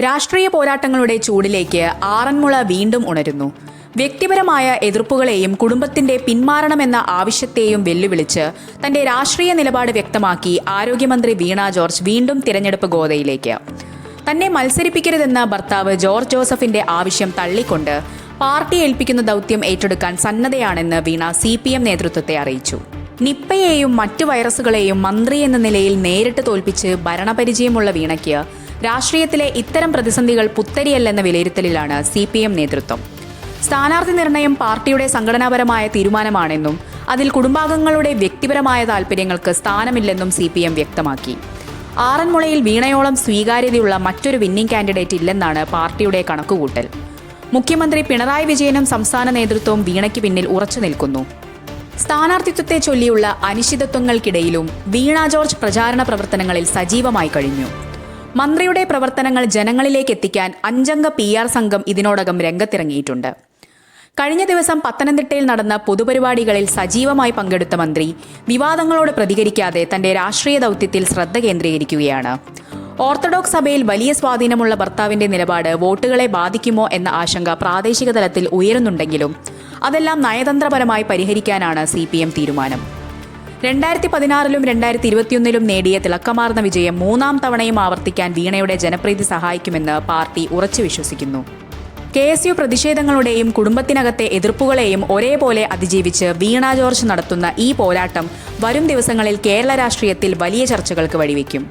രാഷ്ട്രീയ പോരാട്ടങ്ങളുടെ ചൂടിലേക്ക് ആറന്മുള വീണ്ടും ഉണരുന്നു. വ്യക്തിപരമായ എതിർപ്പുകളെയും കുടുംബത്തിന്റെ പിന്മാറണമെന്ന ആവശ്യത്തെയും വെല്ലുവിളിച്ച് തന്റെ രാഷ്ട്രീയ നിലപാട് വ്യക്തമാക്കി ആരോഗ്യമന്ത്രി വീണ ജോർജ് വീണ്ടും തിരഞ്ഞെടുപ്പ് ഗോദയിലേക്ക്. തന്നെ മത്സരിപ്പിക്കരുതെന്ന ഭർത്താവ് ജോർജ് ജോസഫിന്റെ ആവശ്യം തള്ളിക്കൊണ്ട് പാർട്ടി ഏൽപ്പിക്കുന്ന ദൗത്യം ഏറ്റെടുക്കാൻ സന്നദ്ധയാണെന്ന് വീണ CPM നേതൃത്വത്തെ അറിയിച്ചു. നിപ്പയെയും മറ്റു വൈറസുകളെയും മന്ത്രി എന്ന നിലയിൽ നേരിട്ട് തോൽപ്പിച്ച് ഭരണപരിചയമുള്ള വീണയ്ക്ക് രാഷ്ട്രീയത്തിലെ ഇത്തരം പ്രതിസന്ധികൾ പുത്തരിയല്ലെന്ന വിലയിരുത്തലിലാണ് CPM നേതൃത്വം. സ്ഥാനാർത്ഥി നിർണയം പാർട്ടിയുടെ സംഘടനാപരമായ തീരുമാനമാണെന്നും അതിൽ കുടുംബാംഗങ്ങളുടെ വ്യക്തിപരമായ താൽപ്പര്യങ്ങൾക്ക് സ്ഥാനമില്ലെന്നും CPM വ്യക്തമാക്കി. ആറന്മുളയിൽ വീണയോളം സ്വീകാര്യതയുള്ള മറ്റൊരു വിന്നിംഗ് കാൻഡിഡേറ്റ് ഇല്ലെന്നാണ് പാർട്ടിയുടെ കണക്കുകൂട്ടൽ. മുഖ്യമന്ത്രി പിണറായി വിജയനും സംസ്ഥാന നേതൃത്വവും വീണയ്ക്ക് പിന്നിൽ ഉറച്ചു നിൽക്കുന്നു. സ്ഥാനാർത്ഥിത്വത്തെ ചൊല്ലിയുള്ള അനിശ്ചിതത്വങ്ങൾക്കിടയിലും വീണ ജോർജ് പ്രചാരണ പ്രവർത്തനങ്ങളിൽ സജീവമായി കഴിഞ്ഞു. മന്ത്രിയുടെ പ്രവർത്തനങ്ങൾ ജനങ്ങളിലേക്ക് എത്തിക്കാൻ 5-അംഗ PR സംഘം ഇതിനോടകം രംഗത്തിറങ്ങിയിട്ടുണ്ട്. കഴിഞ്ഞ ദിവസം പത്തനംതിട്ടയിൽ നടന്ന പൊതുപരിപാടികളിൽ സജീവമായി പങ്കെടുത്ത മന്ത്രി വിവാദങ്ങളോട് പ്രതികരിക്കാതെ തന്റെ രാഷ്ട്രീയ ദൗത്യത്തിൽ ശ്രദ്ധ കേന്ദ്രീകരിക്കുകയാണ്. ഓർത്തഡോക്സ് സഭയിൽ വലിയ സ്വാധീനമുള്ള ഭർത്താവിന്റെ നിലപാട് വോട്ടുകളെ ബാധിക്കുമോ എന്ന ആശങ്ക പ്രാദേശിക തലത്തിൽ ഉയരുന്നുണ്ടെങ്കിലും അതെല്ലാം നയതന്ത്രപരമായി പരിഹരിക്കാനാണ് CPM തീരുമാനം. 2016-ലും 2021-ലും നേടിയ തിളക്കമാർന്ന വിജയം 3-ാം തവണയും ആവർത്തിക്കാൻ വീണയുടെ ജനപ്രീതി സഹായിക്കുമെന്ന് പാർട്ടി ഉറച്ചു വിശ്വസിക്കുന്നു. KSU പ്രതിഷേധങ്ങളുടെയും കുടുംബത്തിനകത്തെ എതിർപ്പുകളെയും ഒരേപോലെ അതിജീവിച്ച് വീണ ജോർജ് നടത്തുന്ന ഈ പോരാട്ടം വരും ദിവസങ്ങളിൽ കേരള രാഷ്ട്രീയത്തിൽ വലിയ ചർച്ചകൾക്ക് വഴിവെക്കും.